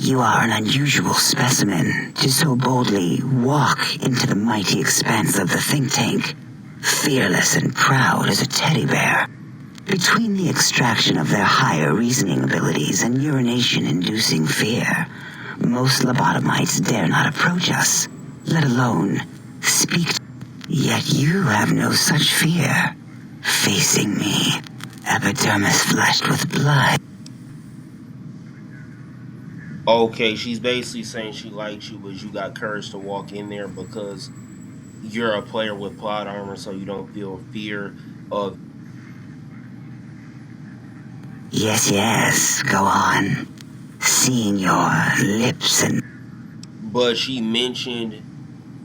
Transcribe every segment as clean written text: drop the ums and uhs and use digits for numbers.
You are an unusual specimen to so boldly walk into the mighty expanse of the think tank, fearless and proud as a teddy bear. Between the extraction of their higher reasoning abilities and urination-inducing fear, most lobotomites dare not approach us, let alone speak. Yet you have no such fear, facing me, epidermis flushed with blood. Okay, she's basically saying she likes you, but you got courage to walk in there because you're a player with plot armor, so you don't feel fear of. Yes, yes, go on. Seeing your lips and... But she mentioned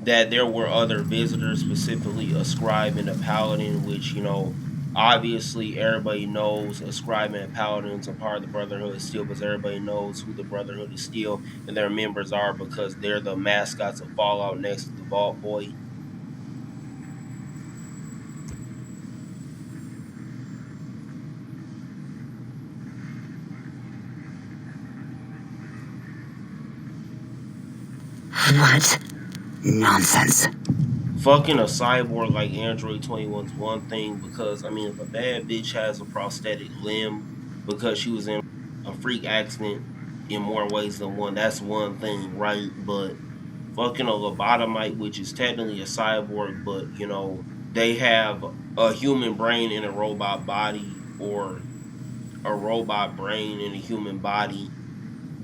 that there were other visitors, specifically a scribe and a paladin, which, obviously everybody knows a scribe and a paladin is a part of the Brotherhood of Steel, because everybody knows who the Brotherhood of Steel and their members are because they're the mascots of Fallout next to the Vault Boy. What? Nonsense. Fucking a cyborg like Android 21's one thing because, if a bad bitch has a prosthetic limb because she was in a freak accident in more ways than one, that's one thing, right? But fucking a lobotomite, which is technically a cyborg, but, they have a human brain in a robot body or a robot brain in a human body,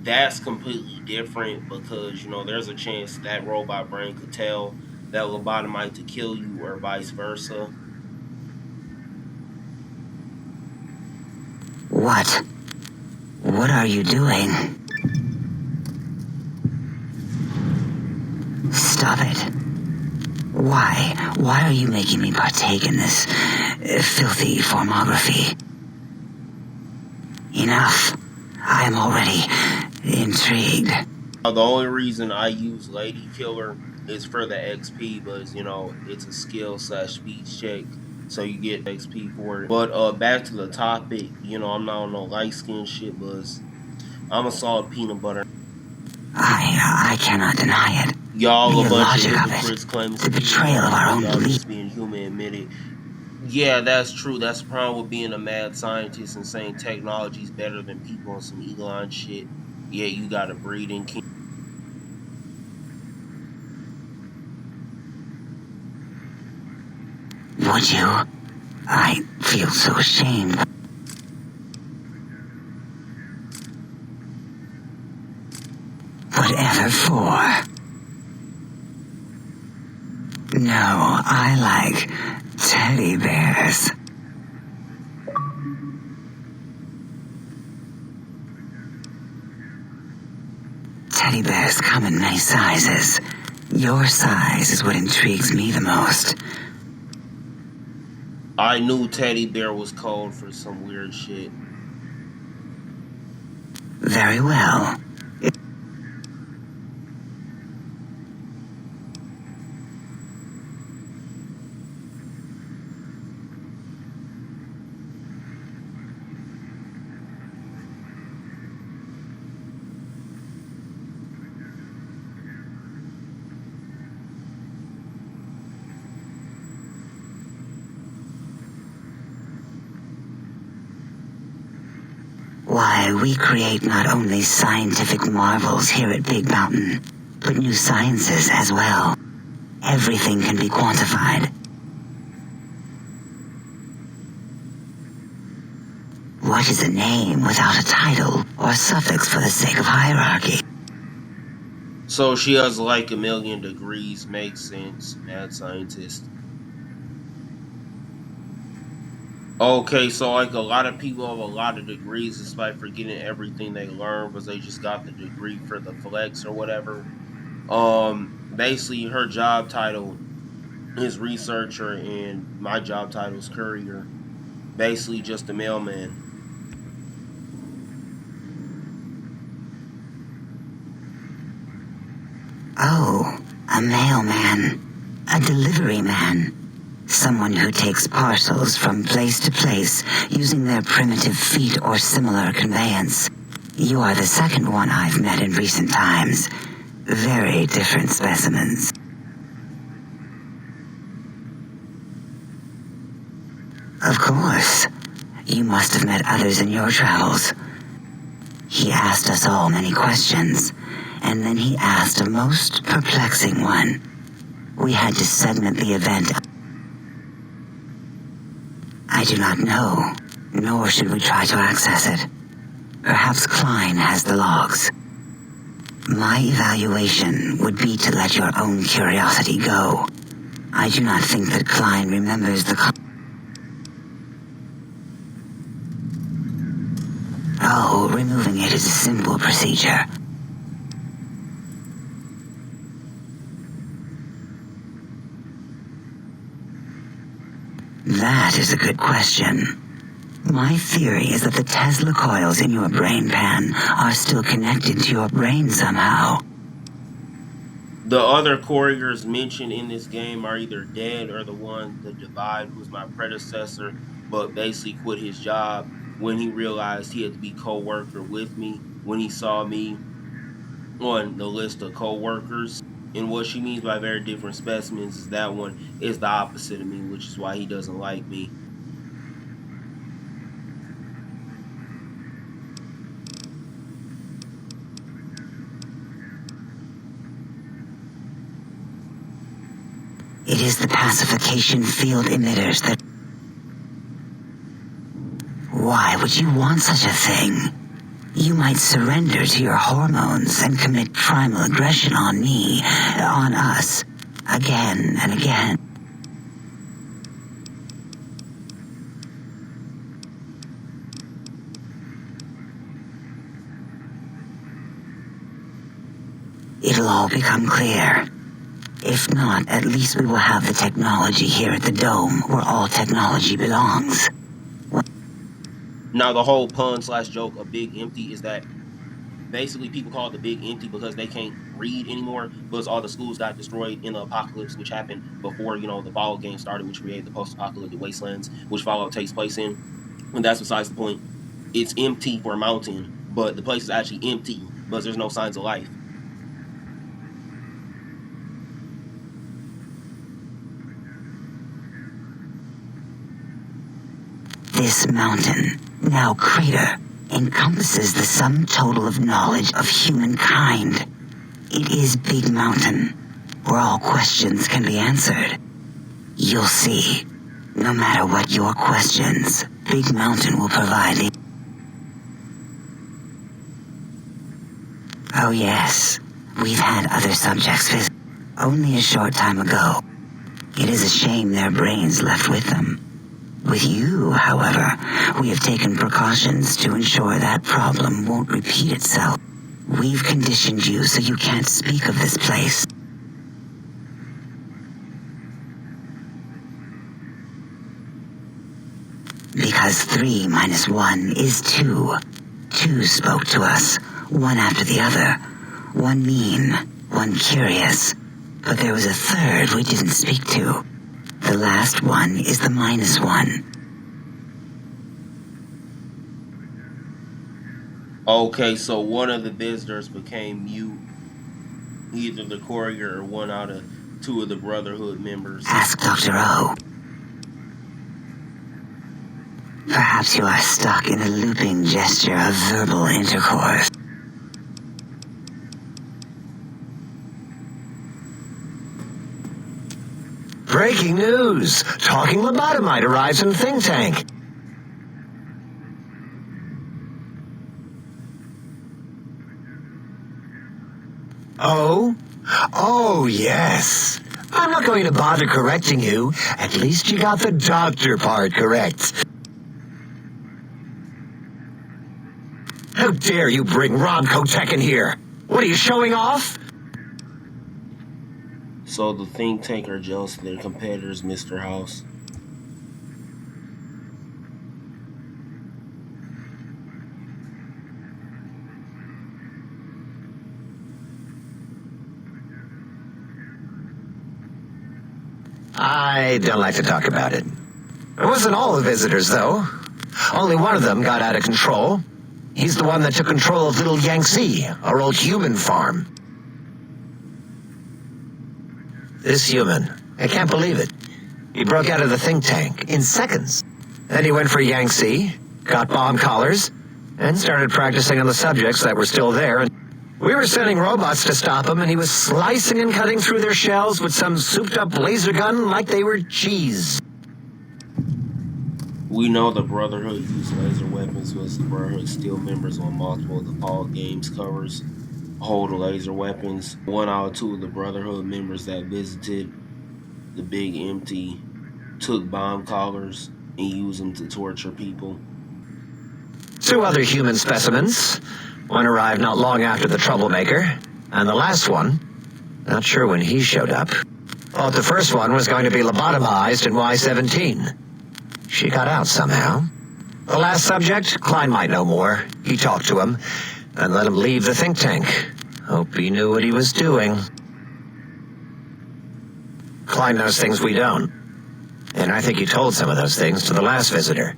that's completely different because there's a chance that robot brain could tell that lobotomite to kill you or vice versa. What? What are you doing? Stop it. Why are you making me partake in this filthy formography? Enough. I am already intrigued. The only reason I use Lady Killer is for the XP, but it's a skill / speech check, so you get XP for it. But back to the topic, I'm not on no light skin shit, but I'm a solid peanut butter. I cannot deny it. Y'all The a bunch of logic of hypocrites claiming the betrayal of our own y'all belief. just being human admitted. Yeah, that's true. That's the problem with being a mad scientist and saying technology is better than people on some Elon shit. Yeah, you got a breeding king. Would you? I feel so ashamed. Whatever for? No, I like teddy bears. Teddy bears come in many sizes. Your size is what intrigues me the most. I knew teddy bear was code for some weird shit. Very well. Why, we create not only scientific marvels here at Big Mountain, but new sciences as well. Everything can be quantified. What is a name without a title or suffix for the sake of hierarchy? So she has like a million degrees, makes sense, mad scientist. Okay, so like a lot of people have a lot of degrees despite forgetting everything they learned because they just got the degree for the flex or whatever. Basically her job title is researcher and my job title is courier. Basically just a mailman. Oh, a mailman. A delivery man. Someone who takes parcels from place to place using their primitive feet or similar conveyance. You are the second one I've met in recent times. Very different specimens. Of course. You must have met others in your travels. He asked us all many questions, and then he asked a most perplexing one. We had to segment the event. I do not know, nor should we try to access it. Perhaps Klein has the logs. My evaluation would be to let your own curiosity go. I do not think that Klein remembers the... Oh, removing it is a simple procedure. That is a good question. My theory is that the Tesla coils in your brain pan are still connected to your brain somehow. The other couriers mentioned in this game are either dead or the one, the Divide, who's my predecessor, but basically quit his job when he realized he had to be co-worker with me when he saw me on the list of co-workers. And what she means by very different specimens is that one is the opposite of me, which is why he doesn't like me. It is the pacification field emitters that... Why would you want such a thing? You might surrender to your hormones and commit primal aggression on me, on us, again and again. It'll all become clear. If not, at least we will have the technology here at the Dome, where all technology belongs. Now, the whole pun/joke of Big Empty is that basically people call it the Big Empty because they can't read anymore, because all the schools got destroyed in the apocalypse, which happened before, the Fallout game started, which created the post-apocalyptic wastelands, which Fallout takes place in. And that's besides the point. It's empty for a mountain, but the place is actually empty because there's no signs of life. This mountain, now crater, encompasses the sum total of knowledge of humankind. It is Big Mountain, where all questions can be answered. You'll see. No matter what your questions, Big Mountain will provide the... Oh yes, we've had other subjects visit only a short time ago. It is a shame their brains left with them. With you, however, we have taken precautions to ensure that problem won't repeat itself. We've conditioned you so you can't speak of this place. Because 3 minus 1 is 2. 2 spoke to us, one after the other. One mean, one curious. But there was a third we didn't speak to. The last one is the -1. Okay, so one of the visitors became mute. Either the courier or one out of 2 of the Brotherhood members. Ask Dr. O. Perhaps you are stuck in a looping gesture of verbal intercourse. Breaking news! Talking lobotomite arrives in Think Tank. Oh? Oh, yes. I'm not going to bother correcting you. At least you got the doctor part correct. How dare you bring Ron Kotek in here? What are you showing off? So the Think Tank are jealous of their competitors, Mr. House. I don't like to talk about it. It wasn't all the visitors, though. Only one of them got out of control. He's the one that took control of Little Yangtze, our old human farm. This human, I can't believe it. He broke out of the think tank in seconds. Then he went for Yangtze, got bomb collars, and started practicing on the subjects that were still there. We were sending robots to stop him, and he was slicing and cutting through their shells with some souped-up laser gun like they were cheese. We know the Brotherhood used laser weapons, was the Brotherhood still members on multiple of the Paul Games covers hold laser weapons. 1 out of 2 of the Brotherhood members that visited the Big Empty took bomb collars and used them to torture people. 2 other human specimens. One arrived not long after the troublemaker, and the last one, not sure when he showed up. Thought the first one was going to be lobotomized in Y-17. She got out somehow. The last subject, Klein might know more. He talked to him and let him leave the think tank. Hope he knew what he was doing. Klein knows things we don't. And I think he told some of those things to the last visitor.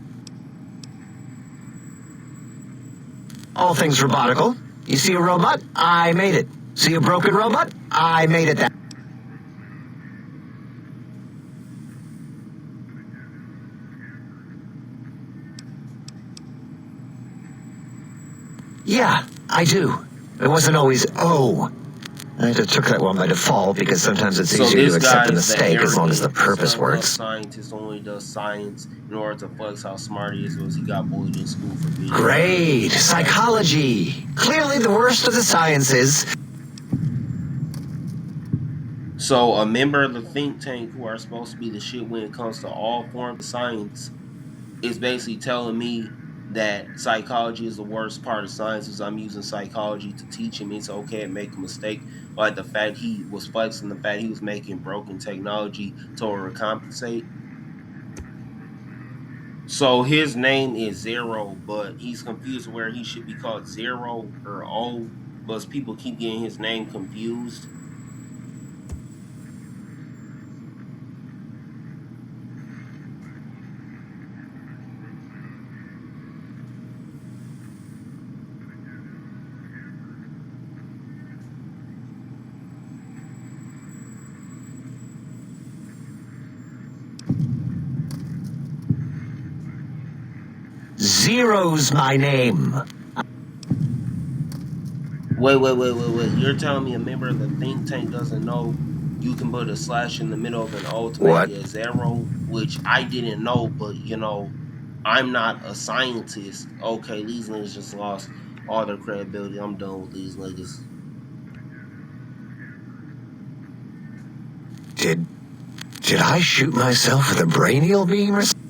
All things robotical. You see a robot? I made it. See a broken robot? I made it that. Yeah, I do. It wasn't always, oh. I just took that one by default because sometimes it's easier to accept a mistake as long as the purpose works. Scientist only does science in order to flex how smart he is, because he got bullied in school for being. Great! Psychology! Clearly the worst of the sciences. So, a member of the think tank who are supposed to be the shit when it comes to all forms of science is basically telling me that psychology is the worst part of science, is I'm using psychology to teach him it's okay to make a mistake. Like the fact he was flexing, the fact he was making broken technology to overcompensate. So his name is Zero, but he's confused where he should be called Zero or O, but people keep getting his name confused. Zero's my name. Wait. You're telling me a member of the think tank doesn't know you can put a slash in the middle of an O to make it a zero? Which I didn't know, but I'm not a scientist. Okay, these niggas just lost all their credibility. I'm done with these niggas. Did I shoot myself with a brainial beam or something?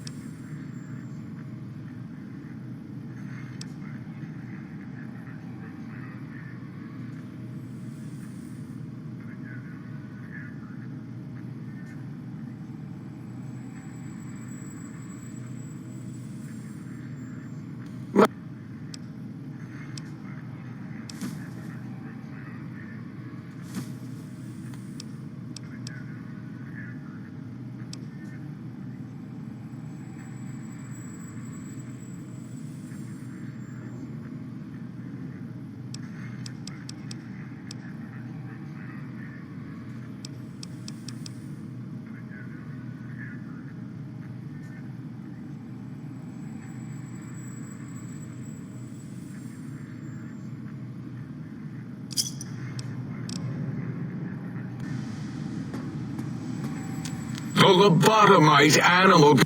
The lobotomized animal.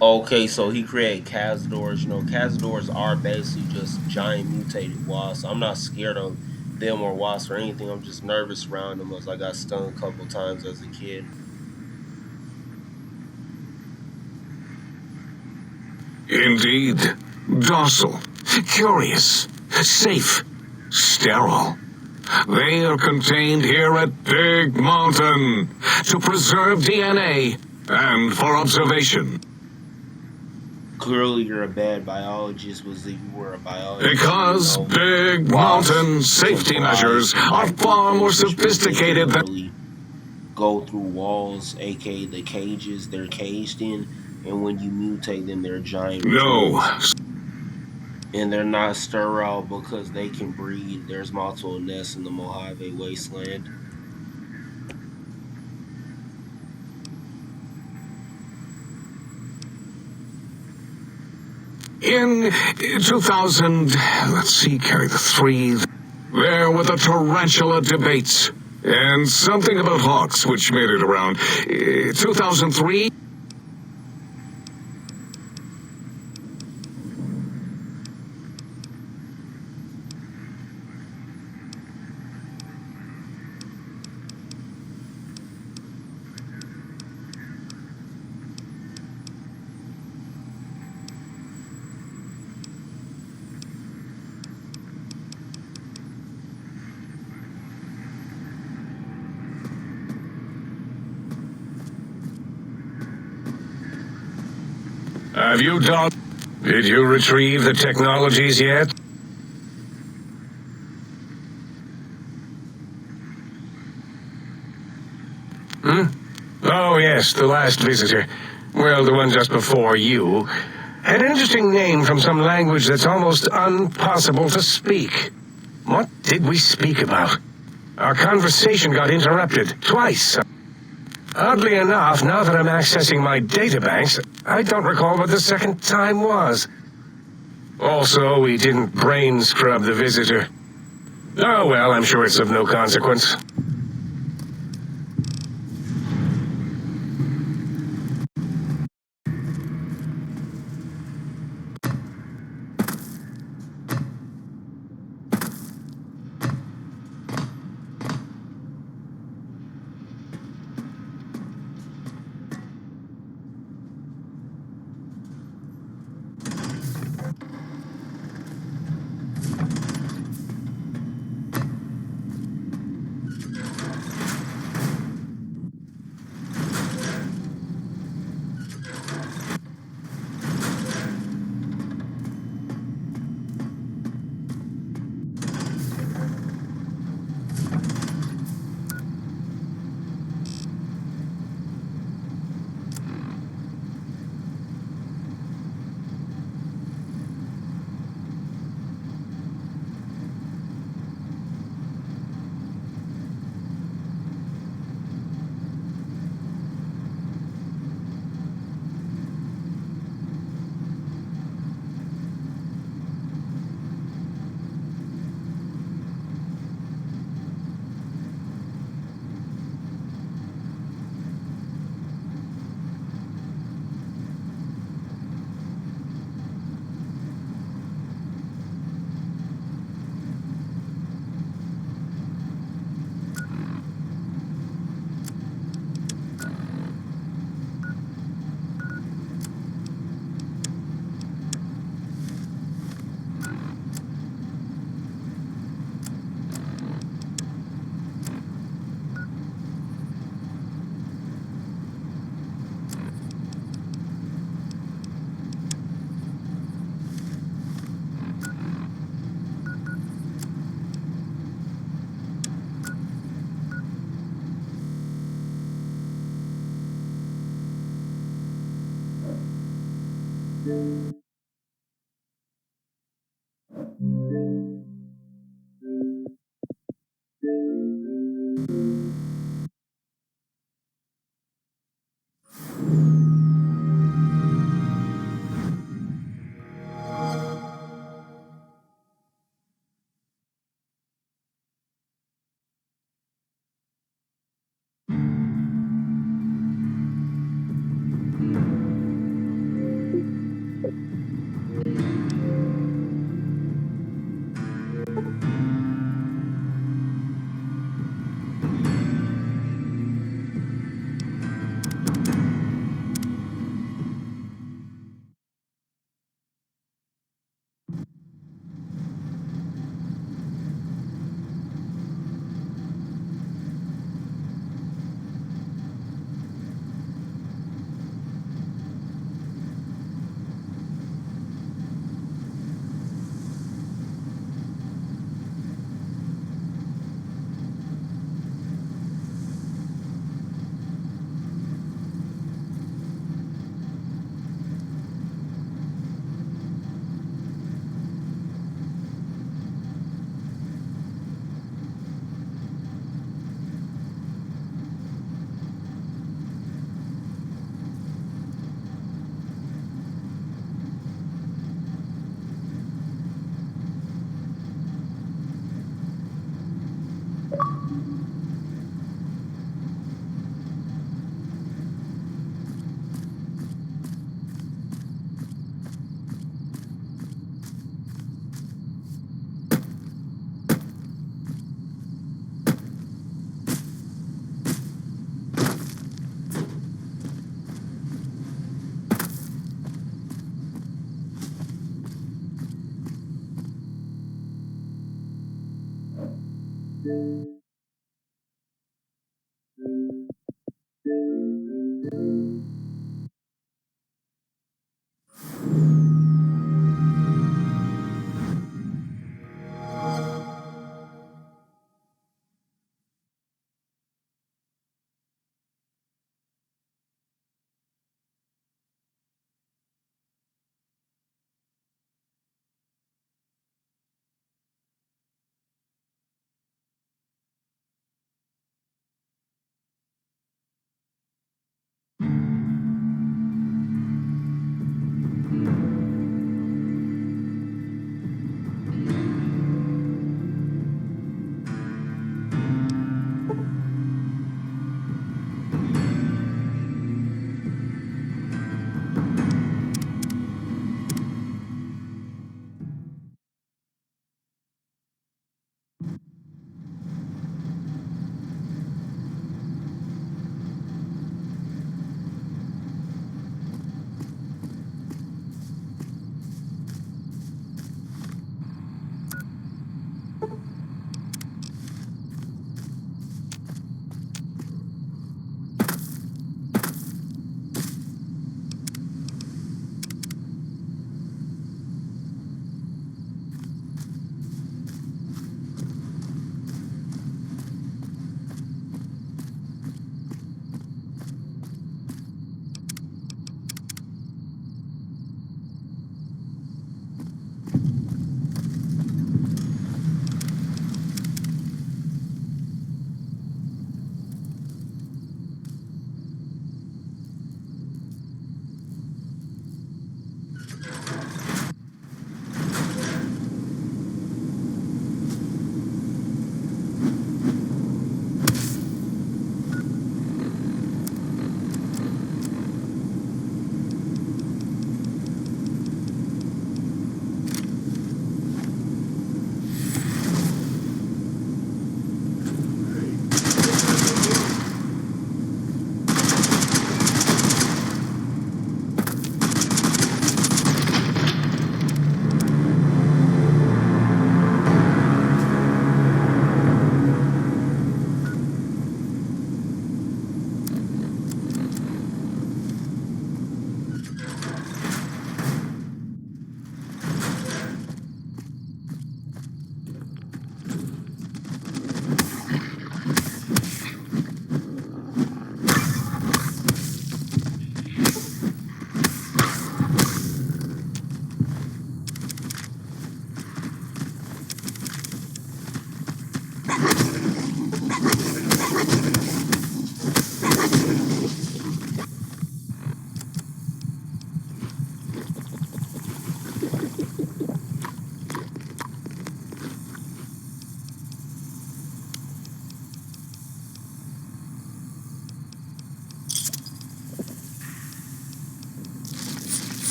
Okay, so he created Cazadors. Cazadors are basically just giant mutated wasps. I'm not scared of them or wasps or anything. I'm just nervous around them, as I got stung a couple times as a kid. Indeed. Docile, curious, safe, sterile. They are contained here at Big Mountain to preserve DNA and for observation. Clearly, you're a bad biologist. Was if you were a biologist? Because Big Mountain safety measures are far more sophisticated than... Go through walls, aka the cages they're caged in, and when you mutate them, they're giant. No. And they're not sterile because they can breed. There's multiple nests in the Mojave Wasteland. In 2000, let's see, carry the 3, there were the tarantula debates, and something about hawks, which made it around 2003. Have you done? Did you retrieve the technologies yet? Oh, yes, the last visitor. Well, the one just before you. Had an interesting name from some language that's almost impossible to speak. What did we speak about? Our conversation got interrupted twice. Oddly enough, now that I'm accessing my databanks, I don't recall what the second time was. Also, we didn't brain scrub the visitor. Oh well, I'm sure it's of no consequence.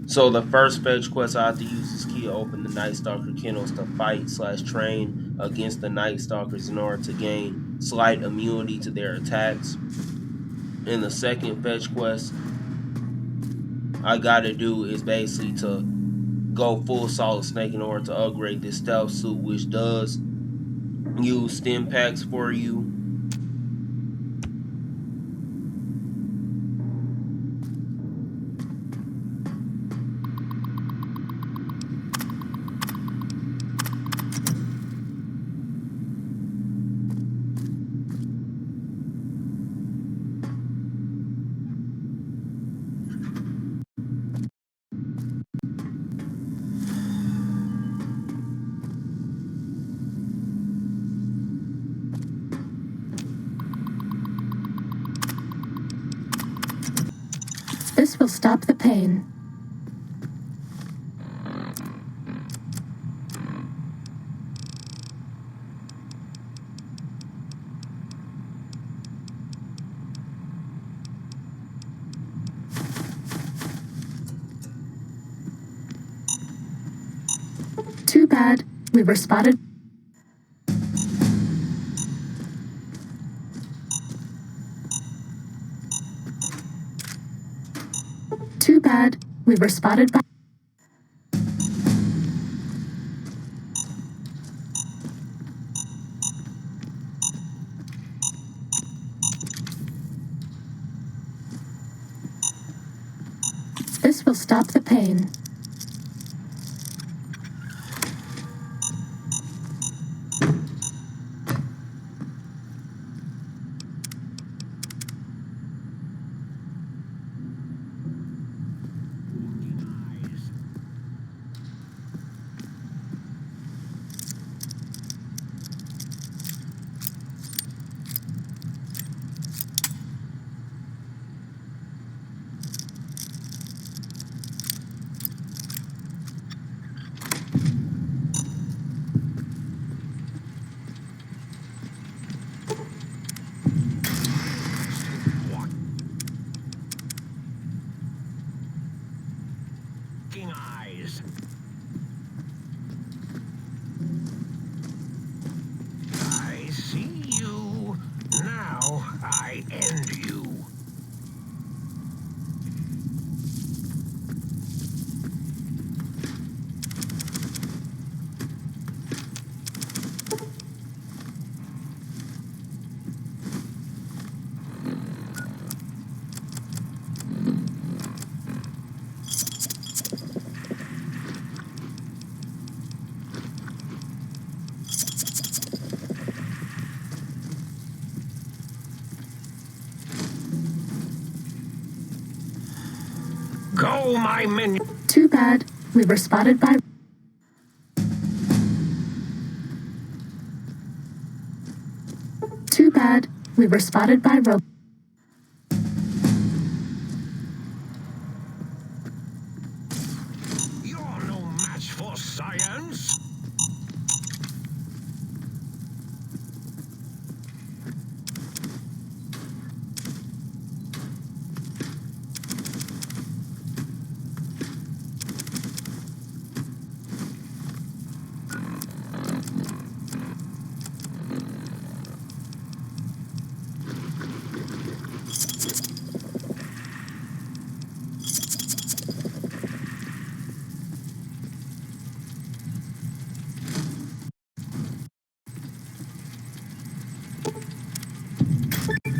So the first fetch quest I have to use this key to open the Night Stalker kennels to fight/train against the Night Stalkers in order to gain slight immunity to their attacks. And the second fetch quest I gotta do is basically to go full Solid Snake in order to upgrade this stealth suit, which does use stim packs for you. This will stop the pain. Too bad. We were spotted. Too bad. We were spotted by... This will stop the pain. Eyes. I see you. Now I end you. Go, my minion. Too bad. We were spotted by... Too bad. We were spotted by robots. You're no match for science.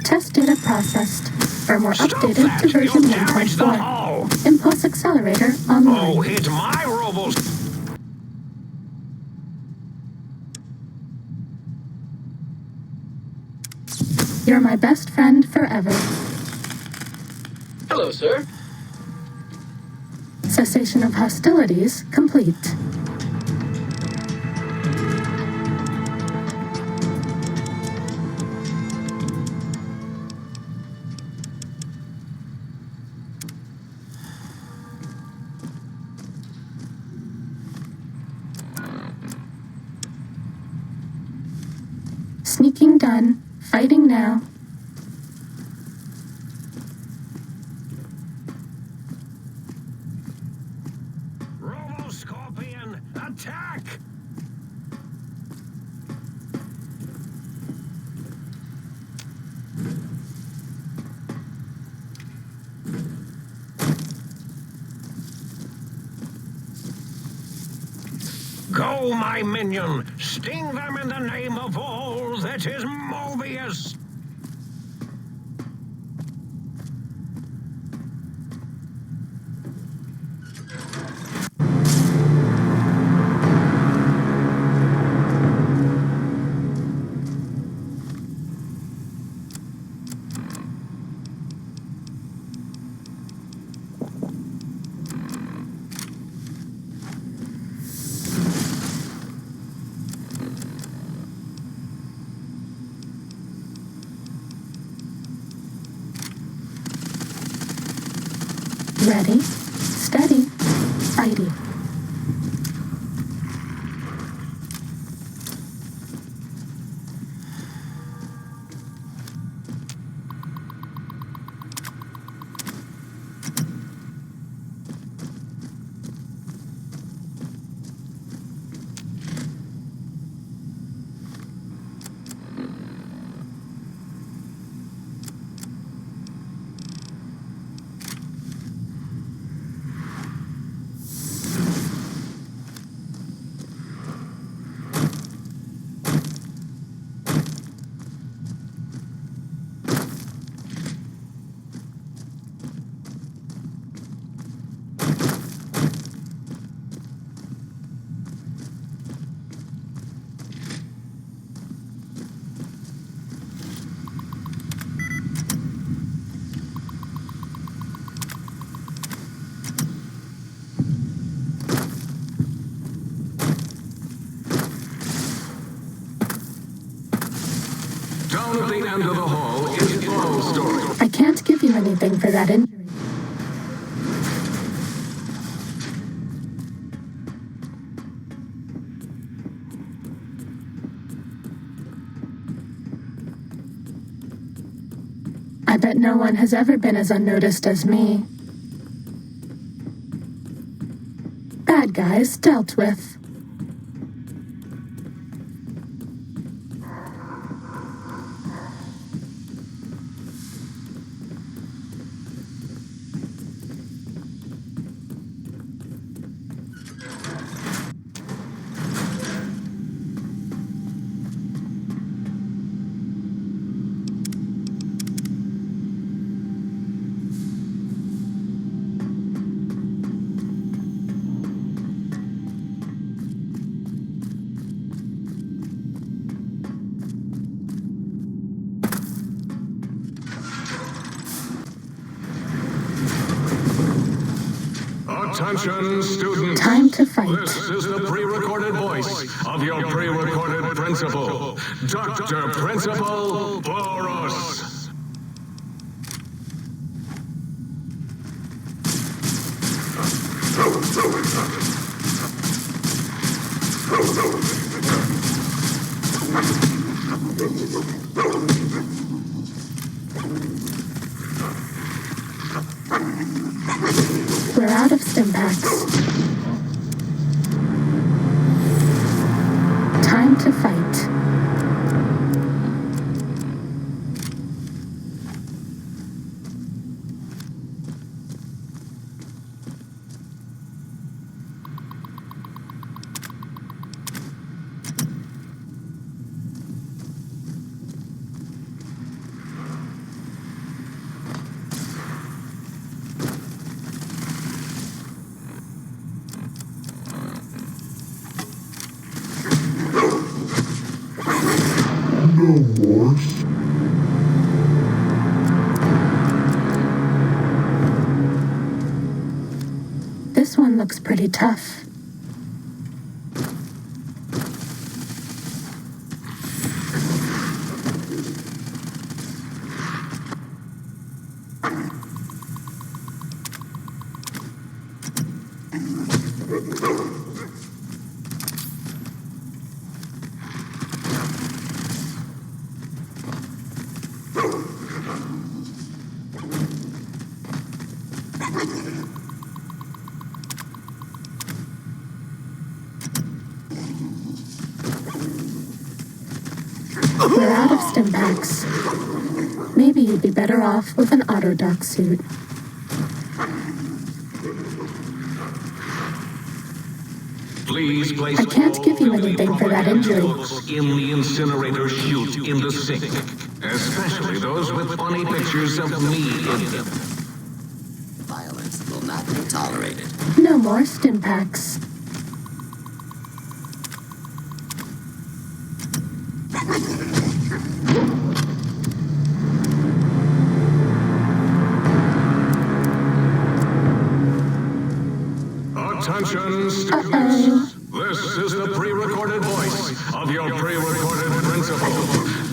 Test data processed. Firmware Stop updated that! to version You'll damage the 1.4. hull! Impulse accelerator online. Oh, hit my robos! You're my best friend forever. Hello, sir. Cessation of hostilities complete. Sneaking done. Fighting now. Robo-Scorpion, attack! Go, my minion! Sting them in the name of all that is Mobius! Ready, steady, fighting. Down at the end of the hall is Ball Story. I can't give you anything for that injury. I bet no one has ever been as unnoticed as me. Bad guys dealt with. Attention, students. Time to fight. This is the pre-recorded voice of your pre-recorded principal, Dr. Principal Boros. We're out of Stimpaks. Time to fight. looks pretty tough. We're out of stim packs. Maybe you'd be better off with an Autodoc suit. Please place I can't give you anything for that injury. in the incinerator chute in the sink, especially those with funny pictures of me in them. Violence will not be tolerated. No more stim packs. Attention, students. This is the pre-recorded voice of your pre-recorded principal,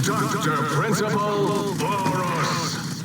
Dr. Principal Boros.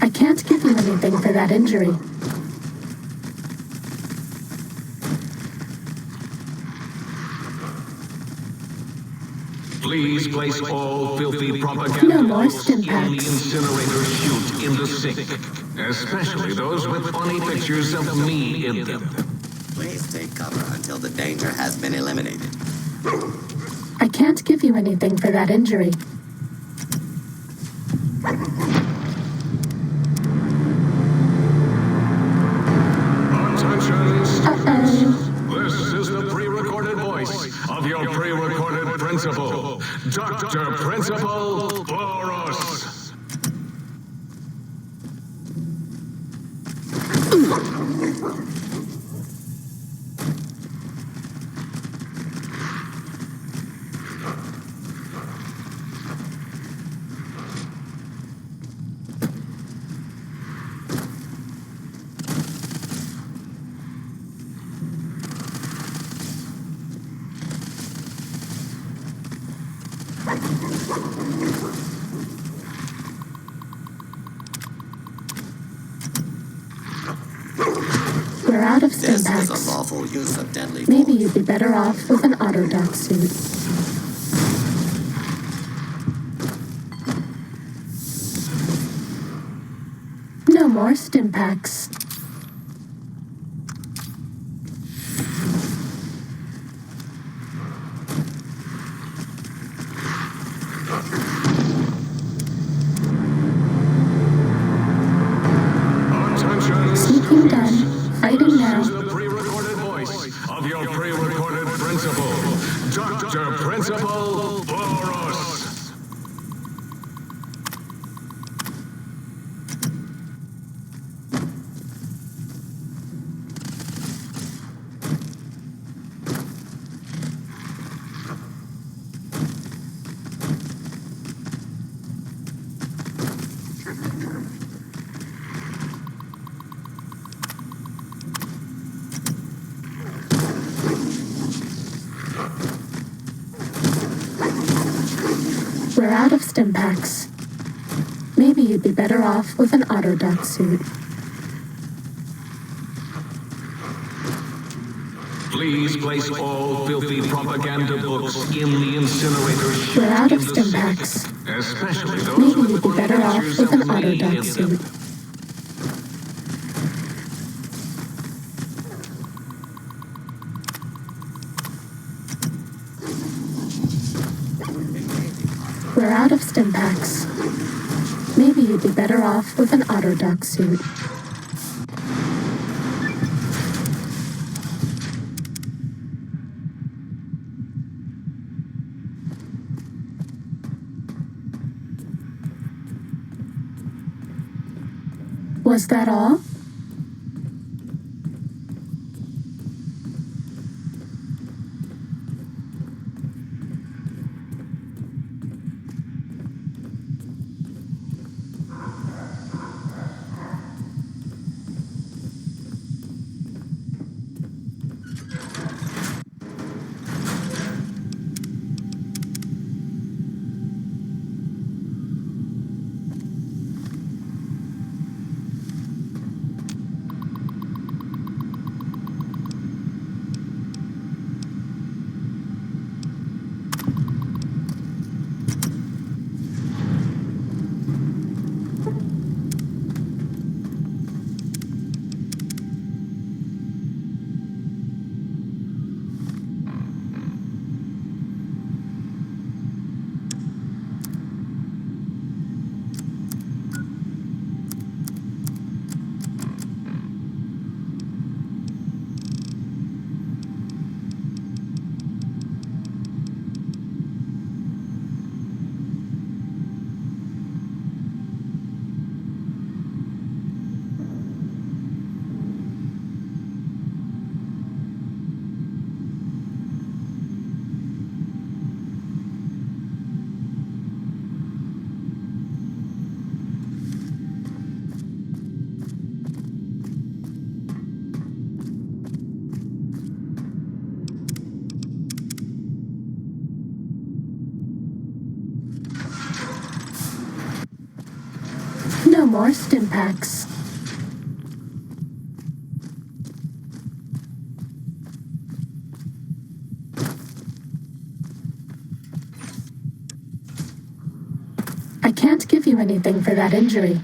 I can't give you anything for that injury. Please place all filthy propaganda No more books stim in the packs. incinerator chute in the sink, especially those with funny pictures of me in them. Please take cover until the danger has been eliminated. I can't give you anything for that injury. Attention, students. Uh-oh. This is the pre-recorded voice of your pre-recorded principal, Dr. Principal Boros. We're out of stim This is packs. a lawful use of deadly Maybe force. you'd be better off with an Autodoc suit. No more stim packs. Attention, Sneaking done. students. Fighting This now. is the pre-recorded voice of your pre-recorded principal, Dr. Principal Boros. We're out of stim packs. Maybe you'd be better off with an Autodoc suit. Please place all filthy propaganda books in the incinerator chute We're out of in the stim sink, packs. especially those Maybe with you'd be funny better off pictures with an of me Autodoc in suit. them. We're out of stim packs. Maybe you'd be better off with an Autodoc suit. Was that all? No more Stimpaks. I can't give you anything for that injury.